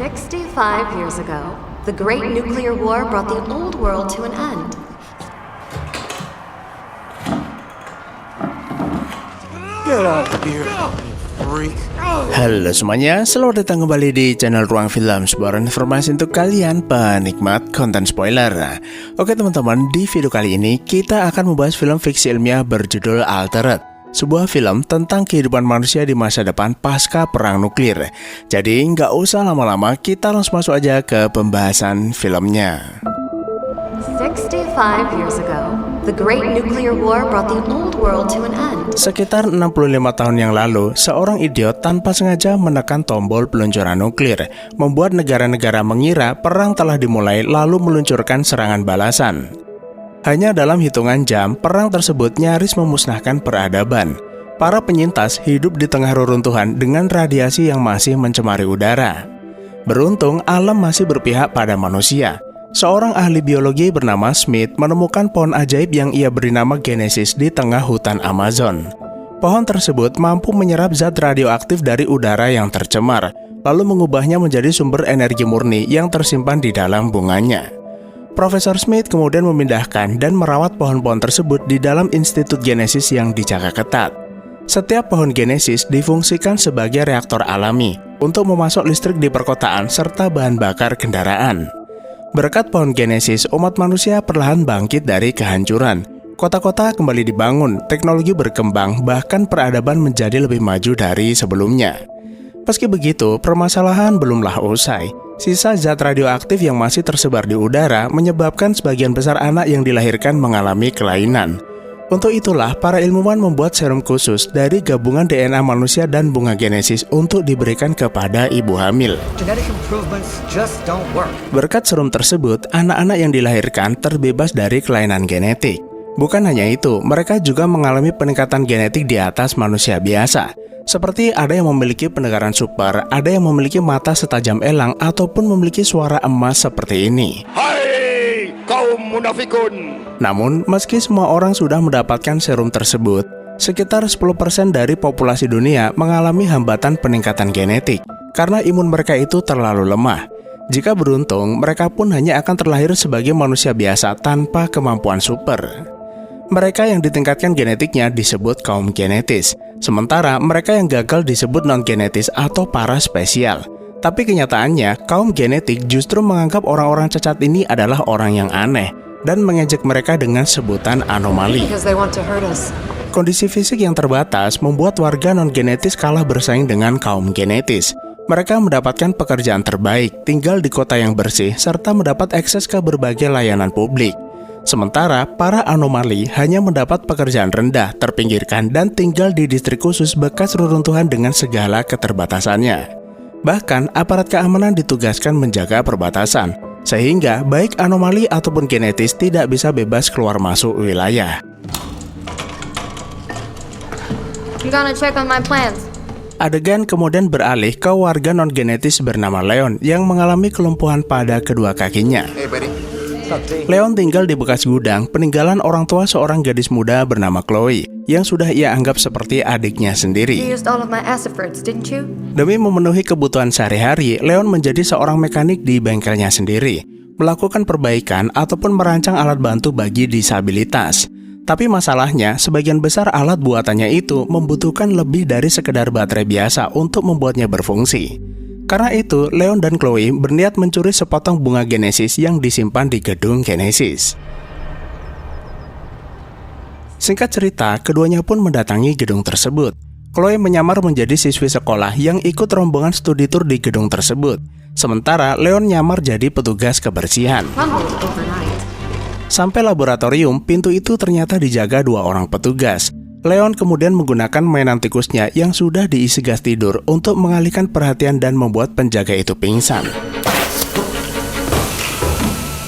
65 years ago, the Great Nuclear War brought the old world to an end. Get out of here, freak. Halo semuanya, selamat datang kembali di channel Ruang Film, sebuah informasi untuk kalian penikmat konten spoiler. Oke teman-teman, di video kali ini kita akan membahas film fiksi ilmiah berjudul Altered, sebuah film tentang kehidupan manusia di masa depan pasca perang nuklir. Jadi nggak usah lama-lama, kita langsung masuk aja ke pembahasan filmnya. 65 years ago, the Great Nuclear War brought the old world to an end. Sekitar 65 tahun yang lalu, seorang idiot tanpa sengaja menekan tombol peluncuran nuklir, membuat negara-negara mengira perang telah dimulai lalu meluncurkan serangan balasan. Hanya dalam hitungan jam, perang tersebut nyaris memusnahkan peradaban. Para penyintas hidup di tengah reruntuhan dengan radiasi yang masih mencemari udara. Beruntung, alam masih berpihak pada manusia. Seorang ahli biologi bernama Smith menemukan pohon ajaib yang ia beri nama Genesis di tengah hutan Amazon. Pohon tersebut mampu menyerap zat radioaktif dari udara yang tercemar, lalu mengubahnya menjadi sumber energi murni yang tersimpan di dalam bunganya. Profesor Smith kemudian memindahkan dan merawat pohon-pohon tersebut di dalam Institut Genesis yang dijaga ketat. Setiap pohon Genesis difungsikan sebagai reaktor alami untuk memasok listrik di perkotaan serta bahan bakar kendaraan. Berkat pohon Genesis, umat manusia perlahan bangkit dari kehancuran. Kota-kota kembali dibangun, teknologi berkembang, bahkan peradaban menjadi lebih maju dari sebelumnya. Meski begitu, permasalahan belumlah usai. Sisa zat radioaktif yang masih tersebar di udara menyebabkan sebagian besar anak yang dilahirkan mengalami kelainan. Untuk itulah, para ilmuwan membuat serum khusus dari gabungan DNA manusia dan bunga Genesis untuk diberikan kepada ibu hamil. Berkat serum tersebut, anak-anak yang dilahirkan terbebas dari kelainan genetik. Bukan hanya itu, mereka juga mengalami peningkatan genetik di atas manusia biasa. Seperti ada yang memiliki pendengaran super, ada yang memiliki mata setajam elang, ataupun memiliki suara emas seperti ini. Hai, kaum munafikun! Namun, meski semua orang sudah mendapatkan serum tersebut, sekitar 10% dari populasi dunia mengalami hambatan peningkatan genetik karena imun mereka itu terlalu lemah. Jika beruntung, mereka pun hanya akan terlahir sebagai manusia biasa tanpa kemampuan super. Mereka yang ditingkatkan genetiknya disebut kaum genetis, sementara mereka yang gagal disebut non-genetis atau paraspesial. Tapi kenyataannya, kaum genetik justru menganggap orang-orang cacat ini adalah orang yang aneh dan mengejek mereka dengan sebutan anomali. Kondisi fisik yang terbatas membuat warga non-genetis kalah bersaing dengan kaum genetis. Mereka mendapatkan pekerjaan terbaik, tinggal di kota yang bersih, serta mendapat akses ke berbagai layanan publik. Sementara, para anomali hanya mendapat pekerjaan rendah, terpinggirkan, dan tinggal di distrik khusus bekas reruntuhan dengan segala keterbatasannya. Bahkan, aparat keamanan ditugaskan menjaga perbatasan, sehingga baik anomali ataupun genetis tidak bisa bebas keluar masuk wilayah. Adegan kemudian beralih ke warga non-genetis bernama Leon yang mengalami kelumpuhan pada kedua kakinya. Leon tinggal di bekas gudang peninggalan orang tua seorang gadis muda bernama Chloe yang sudah ia anggap seperti adiknya sendiri. Demi memenuhi kebutuhan sehari-hari, Leon menjadi seorang mekanik di bengkelnya sendiri, melakukan perbaikan ataupun merancang alat bantu bagi disabilitas. Tapi masalahnya, sebagian besar alat buatannya itu membutuhkan lebih dari sekedar baterai biasa untuk membuatnya berfungsi. Karena itu, Leon dan Chloe berniat mencuri sepotong bunga Genesis yang disimpan di gedung Genesis. Singkat cerita, keduanya pun mendatangi gedung tersebut. Chloe menyamar menjadi siswi sekolah yang ikut rombongan studi tour di gedung tersebut. Sementara Leon nyamar jadi petugas kebersihan. Sampai laboratorium, pintu itu ternyata dijaga dua orang petugas. Leon kemudian menggunakan mainan tikusnya yang sudah diisi gas tidur untuk mengalihkan perhatian dan membuat penjaga itu pingsan.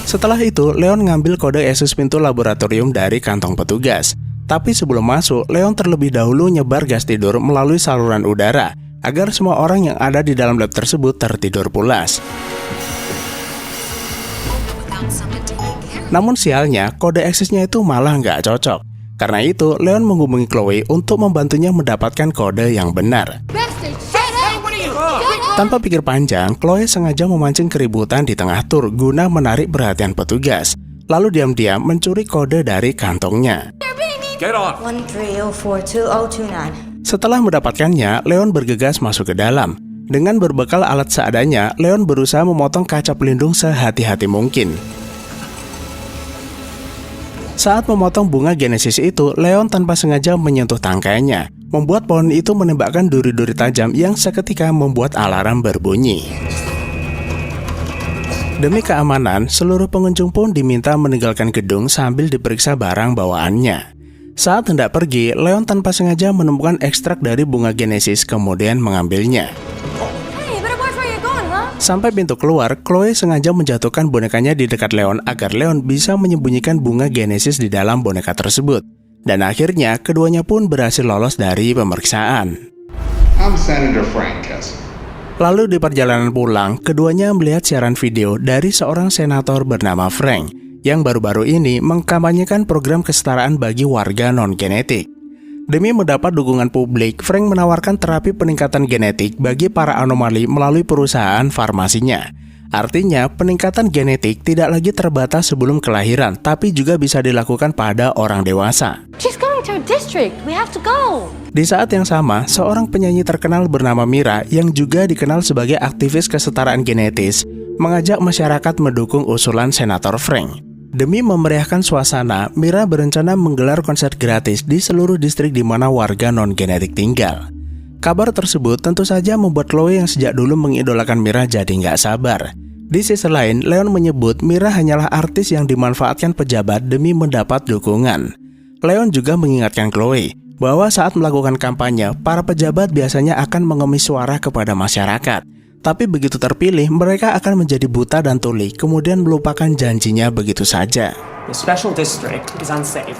Setelah itu, Leon ngambil kode akses pintu laboratorium dari kantong petugas. Tapi sebelum masuk, Leon terlebih dahulu nyebar gas tidur melalui saluran udara agar semua orang yang ada di dalam lab tersebut tertidur pulas. Namun sialnya, kode aksesnya itu malah nggak cocok. Karena itu, Leon menghubungi Chloe untuk membantunya mendapatkan kode yang benar. Tanpa pikir panjang, Chloe sengaja memancing keributan di tengah tur guna menarik perhatian petugas. Lalu diam-diam mencuri kode dari kantongnya. Get on. 130420029. Setelah mendapatkannya, Leon bergegas masuk ke dalam. Dengan berbekal alat seadanya, Leon berusaha memotong kaca pelindung sehati-hati mungkin. Saat memotong bunga Genesis itu, Leon tanpa sengaja menyentuh tangkainya, membuat pohon itu menembakkan duri-duri tajam yang seketika membuat alarm berbunyi. Demi keamanan, seluruh pengunjung pun diminta meninggalkan gedung sambil diperiksa barang bawaannya. Saat hendak pergi, Leon tanpa sengaja menemukan ekstrak dari bunga Genesis kemudian mengambilnya. Sampai pintu keluar, Chloe sengaja menjatuhkan bonekanya di dekat Leon agar Leon bisa menyembunyikan bunga Genesis di dalam boneka tersebut. Dan akhirnya, keduanya pun berhasil lolos dari pemeriksaan. I'm Senator Frank Kessler. Lalu di perjalanan pulang, keduanya melihat siaran video dari seorang senator bernama Frank yang baru-baru ini mengkampanyekan program kesetaraan bagi warga non-genetik. Demi mendapat dukungan publik, Frank menawarkan terapi peningkatan genetik bagi para anomali melalui perusahaan farmasinya. Artinya, peningkatan genetik tidak lagi terbatas sebelum kelahiran, tapi juga bisa dilakukan pada orang dewasa. She's going to our district. We have to go. Di saat yang sama, seorang penyanyi terkenal bernama Mira yang juga dikenal sebagai aktivis kesetaraan genetis mengajak masyarakat mendukung usulan Senator Frank. Demi memeriahkan suasana, Mira berencana menggelar konser gratis di seluruh distrik di mana warga non-genetik tinggal. Kabar tersebut tentu saja membuat Chloe yang sejak dulu mengidolakan Mira jadi nggak sabar. Di sisi lain, Leon menyebut Mira hanyalah artis yang dimanfaatkan pejabat demi mendapat dukungan. Leon juga mengingatkan Chloe bahwa saat melakukan kampanye, para pejabat biasanya akan mengemis suara kepada masyarakat. Tapi begitu terpilih, mereka akan menjadi buta dan tuli, kemudian melupakan janjinya begitu saja. The special district is unsafe.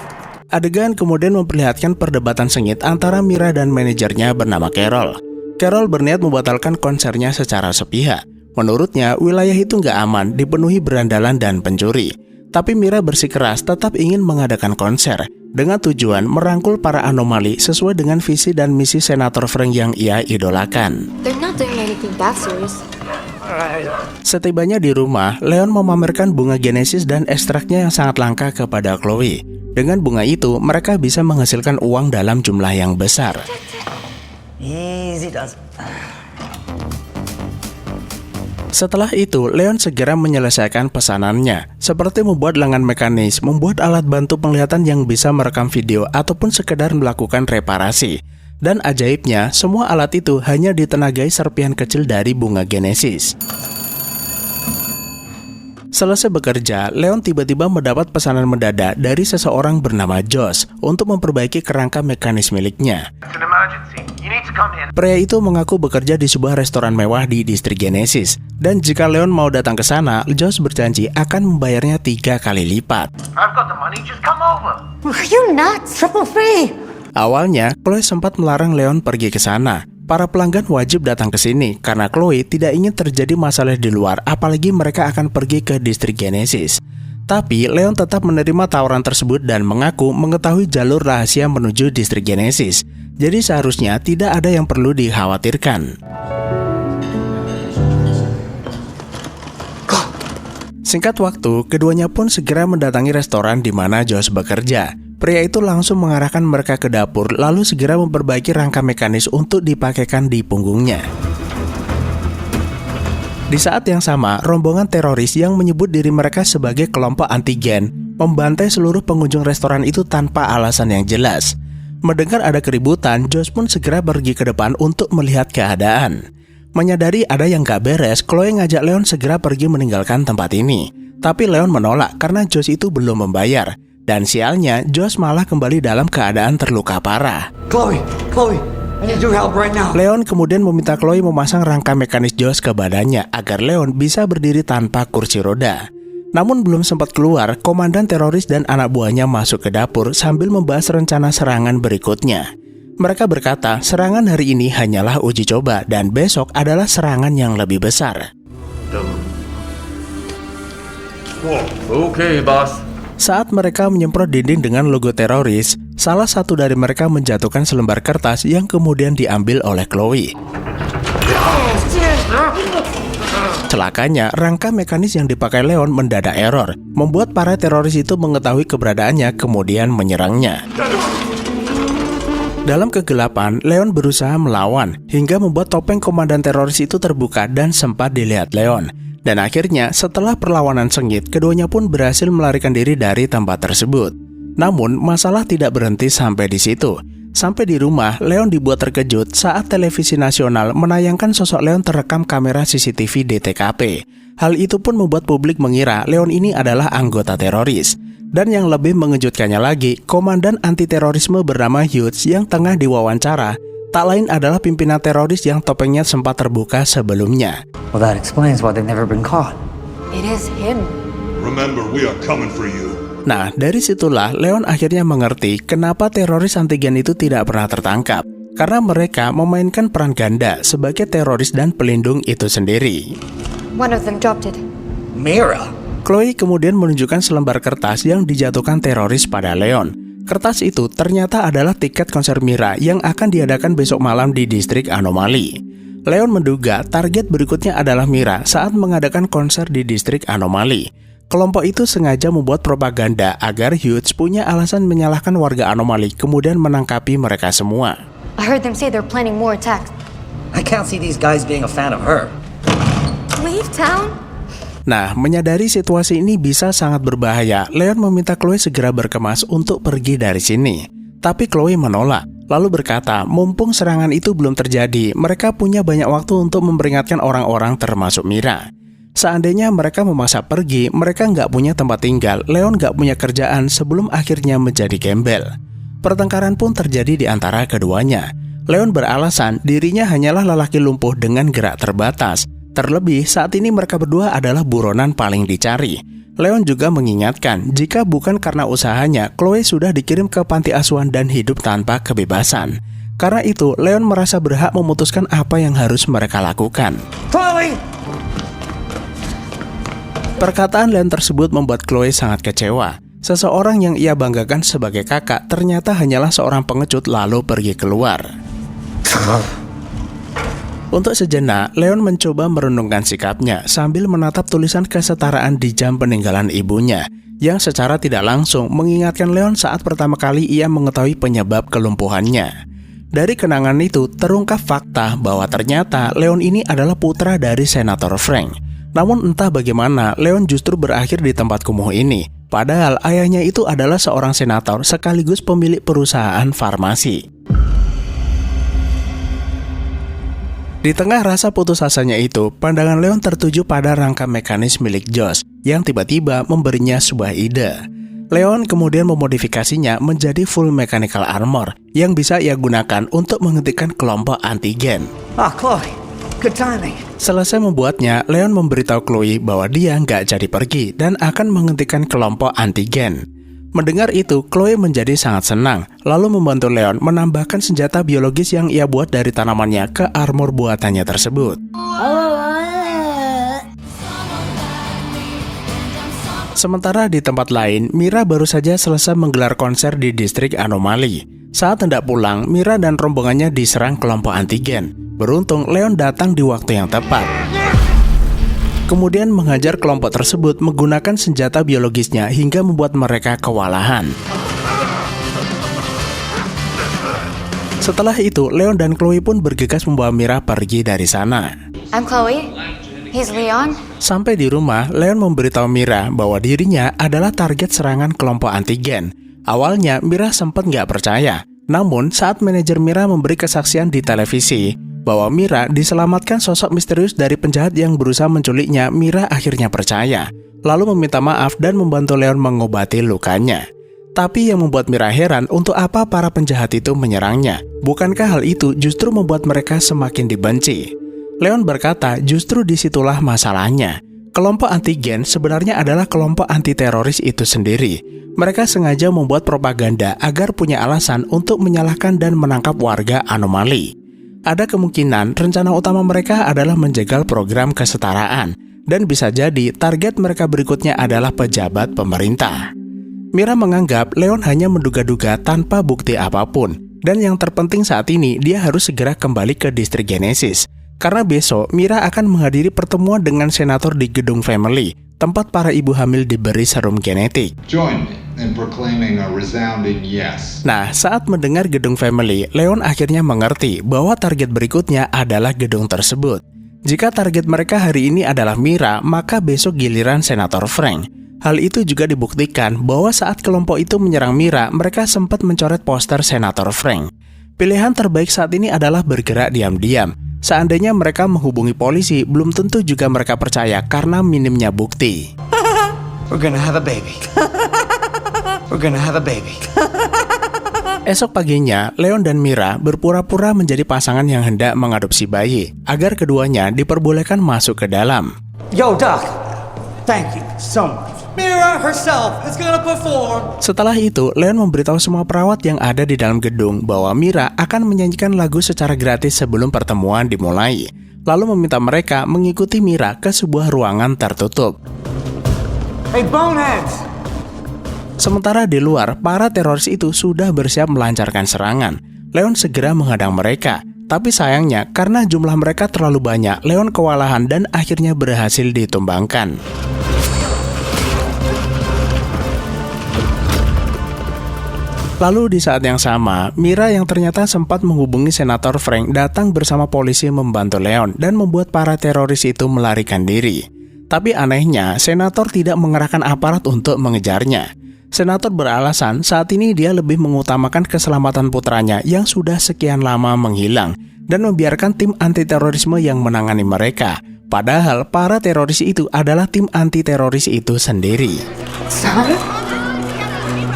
Adegan kemudian memperlihatkan perdebatan sengit antara Mira dan manajernya bernama Carol. Carol berniat membatalkan konsernya secara sepihak. Menurutnya, wilayah itu nggak aman, dipenuhi berandalan dan pencuri. Tapi Mira bersikeras tetap ingin mengadakan konser, dengan tujuan merangkul para anomali sesuai dengan visi dan misi Senator Frank yang ia idolakan. They're not doing anything that serious. Setibanya di rumah, Leon memamerkan bunga Genesis dan ekstraknya yang sangat langka kepada Chloe. Dengan bunga itu, mereka bisa menghasilkan uang dalam jumlah yang besar. Easy does. Setelah itu, Leon segera menyelesaikan pesanannya, seperti membuat lengan mekanis, membuat alat bantu penglihatan yang bisa merekam video ataupun sekedar melakukan reparasi. Dan ajaibnya, semua alat itu hanya ditenagai serpihan kecil dari bunga Genesis. Selesai bekerja, Leon tiba-tiba mendapat pesanan mendadak dari seseorang bernama Josh untuk memperbaiki kerangka mekanis miliknya. Pria itu mengaku bekerja di sebuah restoran mewah di distrik Genesis, dan jika Leon mau datang ke sana, Josh berjanji akan membayarnya 3 kali lipat. Are you nuts? Triple free. Awalnya, Chloe sempat melarang Leon pergi ke sana. Para pelanggan wajib datang ke sini karena Chloe tidak ingin terjadi masalah di luar, apalagi mereka akan pergi ke distrik Genesis. Tapi Leon tetap menerima tawaran tersebut dan mengaku mengetahui jalur rahasia menuju distrik Genesis. Jadi seharusnya tidak ada yang perlu dikhawatirkan. Singkat waktu, keduanya pun segera mendatangi restoran di mana Josh bekerja. Pria itu langsung mengarahkan mereka ke dapur, lalu segera memperbaiki rangka mekanis untuk dipakaikan di punggungnya. Di saat yang sama, rombongan teroris yang menyebut diri mereka sebagai kelompok anti-gen membantai seluruh pengunjung restoran itu tanpa alasan yang jelas. Mendengar ada keributan, Josh pun segera pergi ke depan untuk melihat keadaan. Menyadari ada yang gak beres, Chloe ngajak Leon segera pergi meninggalkan tempat ini. Tapi Leon menolak karena Josh itu belum membayar. Dan sialnya, Josh malah kembali dalam keadaan terluka parah. Chloe, I need your help right now. Leon kemudian meminta Chloe memasang rangka mekanis Josh ke badannya agar Leon bisa berdiri tanpa kursi roda. Namun belum sempat keluar, komandan teroris dan anak buahnya masuk ke dapur sambil membahas rencana serangan berikutnya. Mereka berkata, serangan hari ini hanyalah uji coba dan besok adalah serangan yang lebih besar. Okay, boss. Saat mereka menyemprot dinding dengan logo teroris, salah satu dari mereka menjatuhkan selembar kertas yang kemudian diambil oleh Chloe. Celakanya, rangka mekanis yang dipakai Leon mendadak error, membuat para teroris itu mengetahui keberadaannya kemudian menyerangnya. Dalam kegelapan, Leon berusaha melawan hingga membuat topeng komandan teroris itu terbuka dan sempat dilihat Leon. Dan akhirnya, setelah perlawanan sengit, keduanya pun berhasil melarikan diri dari tempat tersebut. Namun, masalah tidak berhenti sampai di situ. Sampai di rumah, Leon dibuat terkejut saat televisi nasional menayangkan sosok Leon terekam kamera CCTV di TKP. Hal itu pun membuat publik mengira Leon ini adalah anggota teroris. Dan yang lebih mengejutkannya lagi, komandan anti-terorisme bernama Hughes yang tengah diwawancara tak lain adalah pimpinan teroris yang topengnya sempat terbuka sebelumnya. Well, that explains why they've never been caught. It is him. Remember, we are coming for you. Nah, dari situlah Leon akhirnya mengerti kenapa teroris antigen itu tidak pernah tertangkap. Karena mereka memainkan peran ganda sebagai teroris dan pelindung itu sendiri. One of them dropped it. Mira? Chloe kemudian menunjukkan selembar kertas yang dijatuhkan teroris pada Leon. Kertas itu ternyata adalah tiket konser Mira yang akan diadakan besok malam di distrik Anomali. Leon menduga target berikutnya adalah Mira saat mengadakan konser di distrik Anomali. Kelompok itu sengaja membuat propaganda agar Hughes punya alasan menyalahkan warga Anomali kemudian menangkapi mereka semua. I heard them say they're planning more attacks. I can't see these guys being a fan of her. Leave town? Nah, menyadari situasi ini bisa sangat berbahaya, Leon meminta Chloe segera berkemas untuk pergi dari sini. Tapi Chloe menolak, lalu berkata, mumpung serangan itu belum terjadi, mereka punya banyak waktu untuk memperingatkan orang-orang termasuk Mira. Seandainya mereka memaksa pergi, mereka nggak punya tempat tinggal, Leon nggak punya kerjaan sebelum akhirnya menjadi gembel. Pertengkaran pun terjadi di antara keduanya. Leon beralasan dirinya hanyalah lelaki lumpuh dengan gerak terbatas. Terlebih, saat ini mereka berdua adalah buronan paling dicari. Leon juga mengingatkan, jika bukan karena usahanya, Chloe sudah dikirim ke panti asuhan dan hidup tanpa kebebasan. Karena itu, Leon merasa berhak memutuskan apa yang harus mereka lakukan. Chloe! Perkataan Leon tersebut membuat Chloe sangat kecewa. Seseorang yang ia banggakan sebagai kakak ternyata hanyalah seorang pengecut lalu pergi keluar. Untuk sejenak, Leon mencoba merenungkan sikapnya sambil menatap tulisan kesetaraan di jam peninggalan ibunya, yang secara tidak langsung mengingatkan Leon saat pertama kali ia mengetahui penyebab kelumpuhannya. Dari kenangan itu, terungkap fakta bahwa ternyata Leon ini adalah putra dari Senator Frank. Namun entah bagaimana, Leon justru berakhir di tempat kumuh ini, padahal ayahnya itu adalah seorang senator sekaligus pemilik perusahaan farmasi. Di tengah rasa putus asanya itu, pandangan Leon tertuju pada rangka mekanis milik Josh yang tiba-tiba memberinya sebuah ide. Leon kemudian memodifikasinya menjadi full mechanical armor yang bisa ia gunakan untuk menghentikan kelompok antigen. Chloe, good timing. Selesai membuatnya, Leon memberitahu Chloe bahwa dia nggak jadi pergi dan akan menghentikan kelompok antigen. Mendengar itu, Chloe menjadi sangat senang, lalu membantu Leon menambahkan senjata biologis yang ia buat dari tanamannya ke armor buatannya tersebut. Sementara di tempat lain, Mira baru saja selesai menggelar konser di distrik Anomali. Saat hendak pulang, Mira dan rombongannya diserang kelompok antigen. Beruntung, Leon datang di waktu yang tepat. Kemudian menghajar kelompok tersebut menggunakan senjata biologisnya hingga membuat mereka kewalahan. Setelah itu, Leon dan Chloe pun bergegas membawa Mira pergi dari sana. I'm Chloe. He's Leon. Sampai di rumah, Leon memberitahu Mira bahwa dirinya adalah target serangan kelompok antigen. Awalnya, Mira sempat nggak percaya. Namun, saat manajer Mira memberi kesaksian di televisi bahwa Mira diselamatkan sosok misterius dari penjahat yang berusaha menculiknya, Mira akhirnya percaya, lalu meminta maaf dan membantu Leon mengobati lukanya. Tapi yang membuat Mira heran, untuk apa para penjahat itu menyerangnya? Bukankah hal itu justru membuat mereka semakin dibenci? Leon berkata, justru disitulah masalahnya. Kelompok antigen sebenarnya adalah kelompok anti-teroris itu sendiri. Mereka sengaja membuat propaganda agar punya alasan untuk menyalahkan dan menangkap warga Anomali. Ada kemungkinan rencana utama mereka adalah menjegal program kesetaraan, dan bisa jadi target mereka berikutnya adalah pejabat pemerintah. Mira menganggap Leon hanya menduga-duga tanpa bukti apapun, dan yang terpenting saat ini dia harus segera kembali ke distrik Genesis. karena besok Mira akan menghadiri pertemuan dengan senator di gedung Family, tempat para ibu hamil diberi serum genetik. Join me in proclaiming a resounding yes. Nah, saat mendengar gedung Family, Leon akhirnya mengerti bahwa target berikutnya adalah gedung tersebut. Jika target mereka hari ini adalah Mira, maka besok giliran Senator Frank. Hal itu juga dibuktikan bahwa saat kelompok itu menyerang Mira, mereka sempat mencoret poster Senator Frank. Pilihan terbaik saat ini adalah bergerak diam-diam. Seandainya mereka menghubungi polisi, belum tentu juga mereka percaya karena minimnya bukti. We're gonna have a baby. We're gonna have a baby. Esok paginya, Leon dan Mira berpura-pura menjadi pasangan yang hendak mengadopsi bayi, agar keduanya diperbolehkan masuk ke dalam. Yo, Doc. Thank you so much. Mira herself is gonna perform. Setelah itu, Leon memberitahu semua perawat yang ada di dalam gedung bahwa Mira akan menyanyikan lagu secara gratis sebelum pertemuan dimulai. Lalu meminta mereka mengikuti Mira ke sebuah ruangan tertutup. Hey, boneheads! Sementara di luar, para teroris itu sudah bersiap melancarkan serangan. Leon segera menghadang mereka. Tapi sayangnya, karena jumlah mereka terlalu banyak, Leon kewalahan dan akhirnya berhasil ditumbangkan. Lalu di saat yang sama, Mira yang ternyata sempat menghubungi Senator Frank datang bersama polisi membantu Leon dan membuat para teroris itu melarikan diri. Tapi anehnya, Senator tidak mengerahkan aparat untuk mengejarnya. Senator beralasan saat ini dia lebih mengutamakan keselamatan putranya yang sudah sekian lama menghilang dan membiarkan tim anti-terorisme yang menangani mereka. Padahal para teroris itu adalah tim anti-teroris itu sendiri.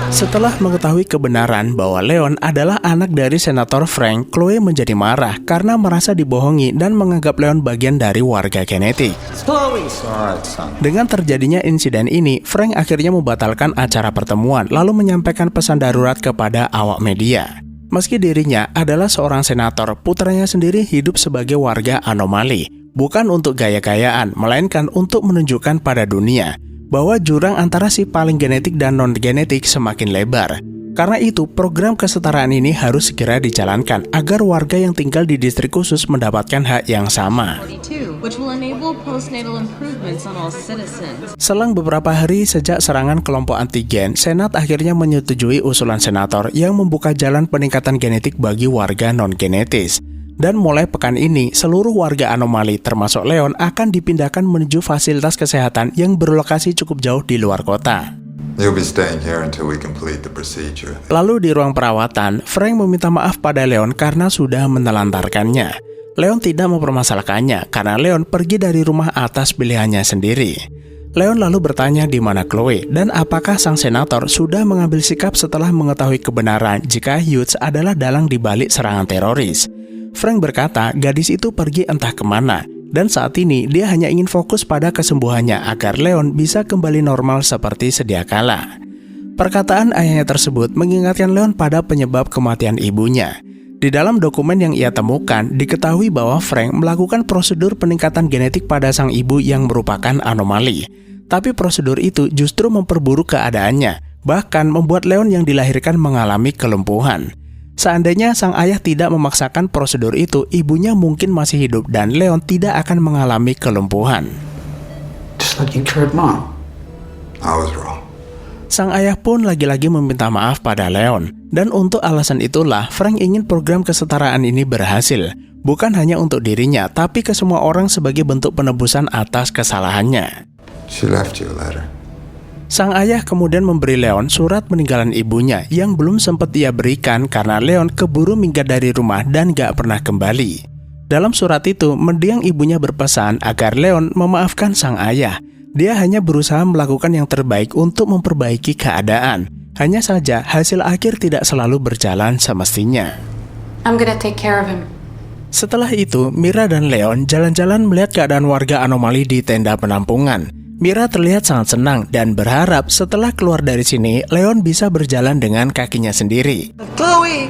Setelah mengetahui kebenaran bahwa Leon adalah anak dari Senator Frank, Chloe menjadi marah karena merasa dibohongi dan menganggap Leon bagian dari warga genetik. Dengan terjadinya insiden ini, Frank akhirnya membatalkan acara pertemuan lalu menyampaikan pesan darurat kepada awak media. Meski dirinya adalah seorang senator, putranya sendiri hidup sebagai warga anomali, bukan untuk gaya-gayaan, melainkan untuk menunjukkan pada dunia bahwa jurang antara si paling genetik dan non-genetik semakin lebar. Karena itu, program kesetaraan ini harus segera dijalankan agar warga yang tinggal di distrik khusus mendapatkan hak yang sama. Selang beberapa hari sejak serangan kelompok antigen, Senat akhirnya menyetujui usulan senator yang membuka jalan peningkatan genetik bagi warga non-genetis. Dan mulai pekan ini, seluruh warga anomali termasuk Leon akan dipindahkan menuju fasilitas kesehatan yang berlokasi cukup jauh di luar kota. Lalu di ruang perawatan, Frank meminta maaf pada Leon karena sudah menelantarkannya. Leon tidak mempermasalahkannya karena Leon pergi dari rumah atas pilihannya sendiri. Leon lalu bertanya di mana Chloe dan apakah sang senator sudah mengambil sikap setelah mengetahui kebenaran jika Hughes adalah dalang di balik serangan teroris. Frank berkata gadis itu pergi entah kemana, dan saat ini dia hanya ingin fokus pada kesembuhannya agar Leon bisa kembali normal seperti sedia kala. Perkataan ayahnya tersebut mengingatkan Leon pada penyebab kematian ibunya. Di dalam dokumen yang ia temukan, diketahui bahwa Frank melakukan prosedur peningkatan genetik pada sang ibu yang merupakan anomali. Tapi prosedur itu justru memperburuk keadaannya, bahkan membuat Leon yang dilahirkan mengalami kelumpuhan. Seandainya sang ayah tidak memaksakan prosedur itu, ibunya mungkin masih hidup dan Leon tidak akan mengalami kelumpuhan. Just like you cured Mom. I was wrong. Sang ayah pun lagi-lagi meminta maaf pada Leon. Dan untuk alasan itulah, Frank ingin program kesetaraan ini berhasil. Bukan hanya untuk dirinya, tapi ke semua orang sebagai bentuk penebusan atas kesalahannya. She left you a letter. Sang ayah kemudian memberi Leon surat peninggalan ibunya yang belum sempat ia berikan karena Leon keburu minggat dari rumah dan gak pernah kembali. Dalam surat itu, mendiang ibunya berpesan agar Leon memaafkan sang ayah. Dia hanya berusaha melakukan yang terbaik untuk memperbaiki keadaan. Hanya saja hasil akhir tidak selalu berjalan semestinya. I'm gonna take care of him. Setelah itu, Mira dan Leon jalan-jalan melihat keadaan warga anomali di tenda penampungan. Mira terlihat sangat senang dan berharap setelah keluar dari sini, Leon bisa berjalan dengan kakinya sendiri. Chloe!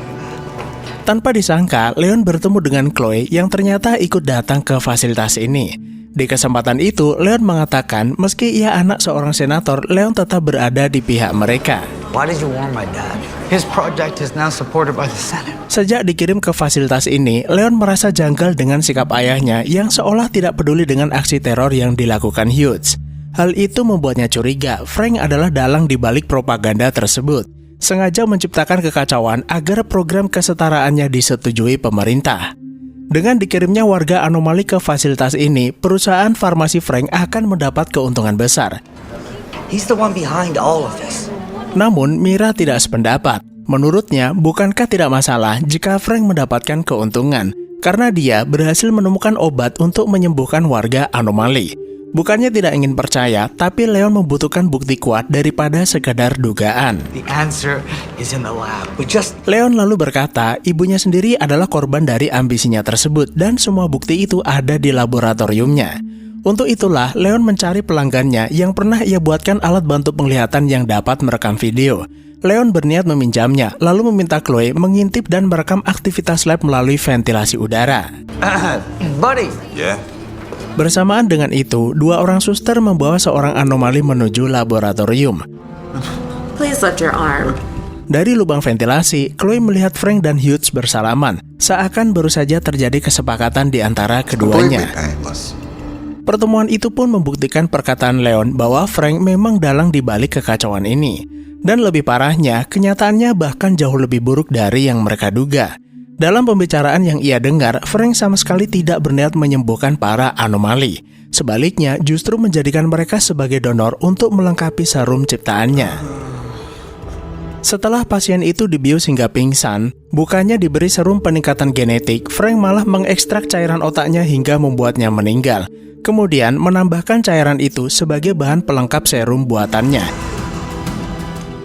Tanpa disangka, Leon bertemu dengan Chloe yang ternyata ikut datang ke fasilitas ini. Di kesempatan itu, Leon mengatakan meski ia anak seorang senator, Leon tetap berada di pihak mereka. Why did you warn my dad? His project is now supported by the Senate. Sejak dikirim ke fasilitas ini, Leon merasa janggal dengan sikap ayahnya yang seolah tidak peduli dengan aksi teror yang dilakukan Hughes. Hal itu membuatnya curiga Frank adalah dalang di balik propaganda tersebut, sengaja menciptakan kekacauan agar program kesetaraannya disetujui pemerintah. Dengan dikirimnya warga anomali ke fasilitas ini, perusahaan farmasi Frank akan mendapat keuntungan besar. He's the one behind all of this. Namun, Mira tidak sependapat. Menurutnya, bukankah tidak masalah jika Frank mendapatkan keuntungan karena dia berhasil menemukan obat untuk menyembuhkan warga anomali. Bukannya tidak ingin percaya, tapi Leon membutuhkan bukti kuat daripada sekadar dugaan. The answer is in the lab. Leon lalu berkata, ibunya sendiri adalah korban dari ambisinya tersebut dan semua bukti itu ada di laboratoriumnya. Untuk itulah, Leon mencari pelanggannya yang pernah ia buatkan alat bantu penglihatan yang dapat merekam video. Leon berniat meminjamnya, lalu meminta Chloe mengintip dan merekam aktivitas lab melalui ventilasi udara. Buddy. Yeah? Bersamaan dengan itu, dua orang suster membawa seorang anomali menuju laboratorium. Please lift your arm. Dari lubang ventilasi, Chloe melihat Frank dan Hughes bersalaman, seakan baru saja terjadi kesepakatan di antara keduanya. Painless. Pertemuan itu pun membuktikan perkataan Leon bahwa Frank memang dalang di balik kekacauan ini. Dan lebih parahnya, kenyataannya bahkan jauh lebih buruk dari yang mereka duga. Dalam pembicaraan yang ia dengar, Frank sama sekali tidak berniat menyembuhkan para anomali. Sebaliknya, justru menjadikan mereka sebagai donor untuk melengkapi serum ciptaannya. Setelah pasien itu dibius hingga pingsan, bukannya diberi serum peningkatan genetik, Frank malah mengekstrak cairan otaknya hingga membuatnya meninggal. Kemudian menambahkan cairan itu sebagai bahan pelengkap serum buatannya,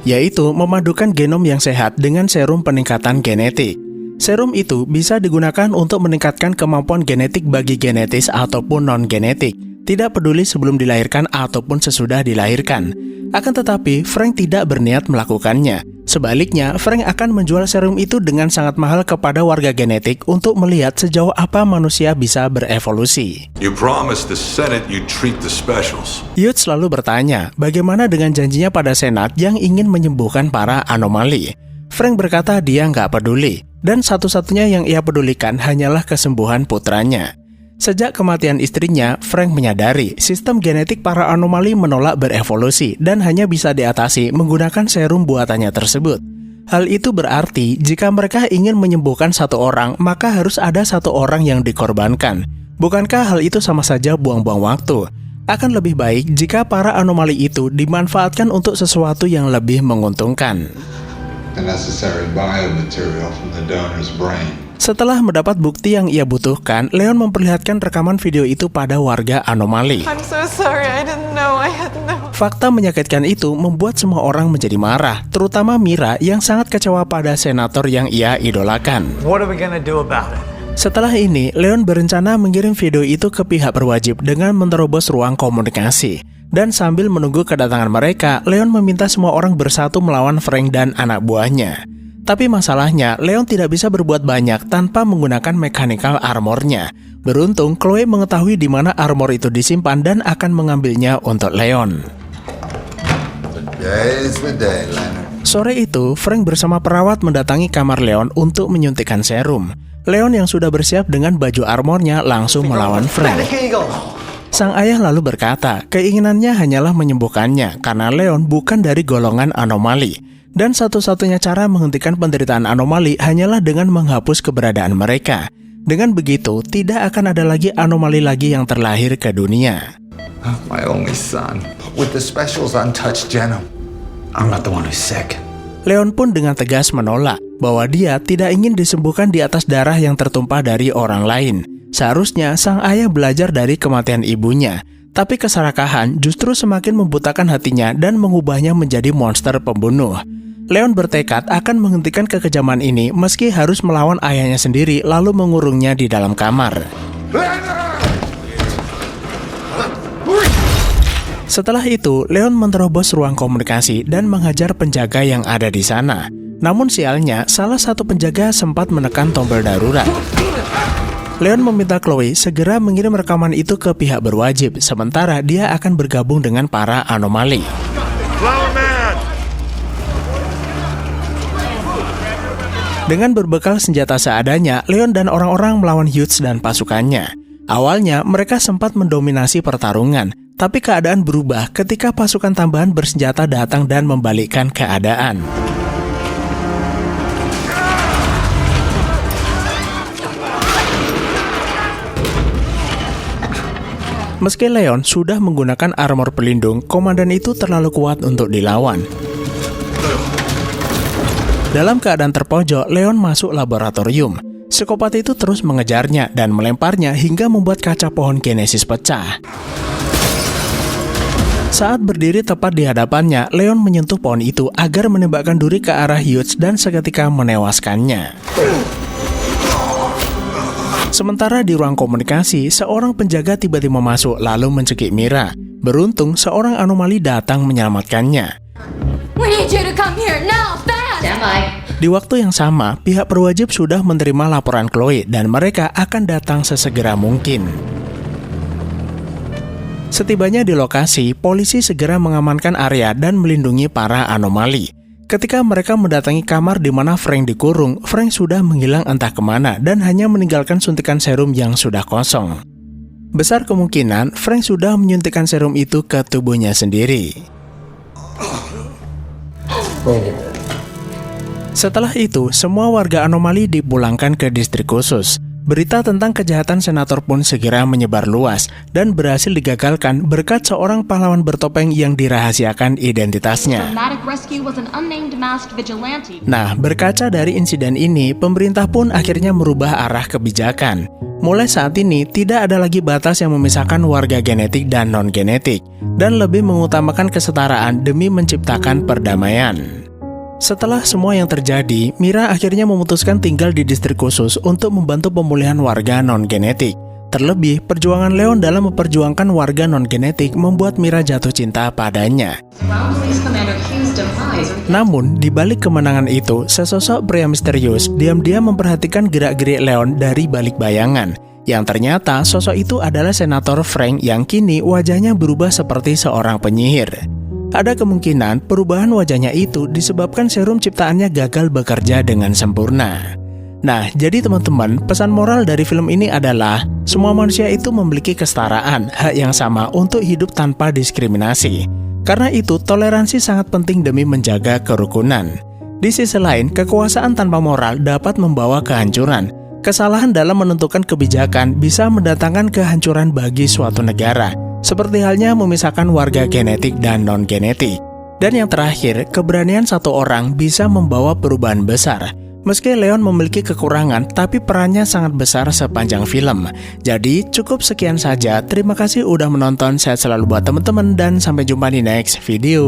yaitu memadukan genom yang sehat dengan serum peningkatan genetik. Serum itu bisa digunakan untuk meningkatkan kemampuan genetik bagi genetis ataupun non-genetik, tidak peduli sebelum dilahirkan ataupun sesudah dilahirkan. Akan tetapi, Frank tidak berniat melakukannya. Sebaliknya, Frank akan menjual serum itu dengan sangat mahal kepada warga genetik untuk melihat sejauh apa manusia bisa berevolusi. You promised the Senate you'd treat the specials. Hughes selalu bertanya, bagaimana dengan janjinya pada Senat yang ingin menyembuhkan para anomali? Frank berkata dia nggak peduli, dan satu-satunya yang ia pedulikan hanyalah kesembuhan putranya. Sejak kematian istrinya, Frank menyadari sistem genetik para anomali menolak berevolusi dan hanya bisa diatasi menggunakan serum buatannya tersebut. Hal itu berarti jika mereka ingin menyembuhkan satu orang, maka harus ada satu orang yang dikorbankan. Bukankah hal itu sama saja buang-buang waktu? Akan lebih baik jika para anomali itu dimanfaatkan untuk sesuatu yang lebih menguntungkan. The necessary biomaterial from the donor's brain. Setelah mendapat bukti yang ia butuhkan, Leon memperlihatkan rekaman video itu pada warga anomali. I'm so sorry, I didn't know, I had no... Fakta menyakitkan itu membuat semua orang menjadi marah, terutama Mira yang sangat kecewa pada senator yang ia idolakan. What are we gonna do about it? Setelah ini, Leon berencana mengirim video itu ke pihak berwajib dengan menerobos ruang komunikasi. Dan sambil menunggu kedatangan mereka, Leon meminta semua orang bersatu melawan Frank dan anak buahnya. Tapi masalahnya, Leon tidak bisa berbuat banyak tanpa menggunakan mechanical armornya. Beruntung, Chloe mengetahui di mana armor itu disimpan dan akan mengambilnya untuk Leon. Sore itu, Frank bersama perawat mendatangi kamar Leon untuk menyuntikkan serum. Leon yang sudah bersiap dengan baju armornya langsung melawan Frank. Sang ayah lalu berkata, keinginannya hanyalah menyembuhkannya karena Leon bukan dari golongan anomali. Dan satu-satunya cara menghentikan penderitaan anomali hanyalah dengan menghapus keberadaan mereka. Dengan begitu, tidak akan ada lagi anomali lagi yang terlahir ke dunia. My only son, with the specials untouched genome. I'm not the one who's sick. Leon pun dengan tegas menolak bahwa dia tidak ingin disembuhkan di atas darah yang tertumpah dari orang lain. Seharusnya sang ayah belajar dari kematian ibunya, tapi keserakahan justru semakin membutakan hatinya dan mengubahnya menjadi monster pembunuh. Leon bertekad akan menghentikan kekejaman ini meski harus melawan ayahnya sendiri lalu mengurungnya di dalam kamar. Setelah itu, Leon menerobos ruang komunikasi dan menghajar penjaga yang ada di sana. Namun sialnya, salah satu penjaga sempat menekan tombol darurat. Leon meminta Chloe segera mengirim rekaman itu ke pihak berwajib, sementara dia akan bergabung dengan para anomali. Dengan berbekal senjata seadanya, Leon dan orang-orang melawan Hughes dan pasukannya. Awalnya, mereka sempat mendominasi pertarungan, tapi keadaan berubah ketika pasukan tambahan bersenjata datang dan membalikkan keadaan. Meski Leon sudah menggunakan armor pelindung, komandan itu terlalu kuat untuk dilawan. Dalam keadaan terpojok, Leon masuk laboratorium. Psikopat itu terus mengejarnya dan melemparnya hingga membuat kaca pohon Genesis pecah. Saat berdiri tepat di hadapannya, Leon menyentuh pohon itu agar menembakkan duri ke arah Hughes dan seketika menewaskannya. Sementara di ruang komunikasi, seorang penjaga tiba-tiba masuk lalu mencekik Mira. Beruntung, seorang anomali datang menyelamatkannya. We need you to come here now, fast! Stand by. Di waktu yang sama, pihak berwajib sudah menerima laporan Chloe dan mereka akan datang sesegera mungkin. Setibanya di lokasi, polisi segera mengamankan area dan melindungi para anomali. Ketika mereka mendatangi kamar di mana Frank dikurung, Frank sudah menghilang entah kemana dan hanya meninggalkan suntikan serum yang sudah kosong. Besar kemungkinan Frank sudah menyuntikkan serum itu ke tubuhnya sendiri. Setelah itu, semua warga anomali dipulangkan ke distrik khusus. Berita tentang kejahatan senator pun segera menyebar luas dan berhasil digagalkan berkat seorang pahlawan bertopeng yang dirahasiakan identitasnya. Nah, berkaca dari insiden ini, pemerintah pun akhirnya merubah arah kebijakan. Mulai saat ini, tidak ada lagi batas yang memisahkan warga genetik dan non-genetik, dan lebih mengutamakan kesetaraan demi menciptakan perdamaian. Setelah semua yang terjadi, Mira akhirnya memutuskan tinggal di distrik khusus untuk membantu pemulihan warga non-genetik. Terlebih, perjuangan Leon dalam memperjuangkan warga non-genetik membuat Mira jatuh cinta padanya. Namun, di balik kemenangan itu, sesosok pria misterius diam-diam memperhatikan gerak-gerik Leon dari balik bayangan. Yang ternyata sosok itu adalah Senator Frank yang kini wajahnya berubah seperti seorang penyihir. Ada kemungkinan perubahan wajahnya itu disebabkan serum ciptaannya gagal bekerja dengan sempurna. Nah, jadi teman-teman, pesan moral dari film ini adalah semua manusia itu memiliki kesetaraan, hak yang sama untuk hidup tanpa diskriminasi. Karena itu, toleransi sangat penting demi menjaga kerukunan. Di sisi lain, kekuasaan tanpa moral dapat membawa kehancuran. Kesalahan dalam menentukan kebijakan bisa mendatangkan kehancuran bagi suatu negara. Seperti halnya memisahkan warga genetik dan non-genetik. Dan yang terakhir, keberanian satu orang bisa membawa perubahan besar. Meski Leon memiliki kekurangan, tapi perannya sangat besar sepanjang film. Jadi, cukup sekian saja. Terima kasih udah menonton. Sehat selalu buat teman-teman dan sampai jumpa di next video.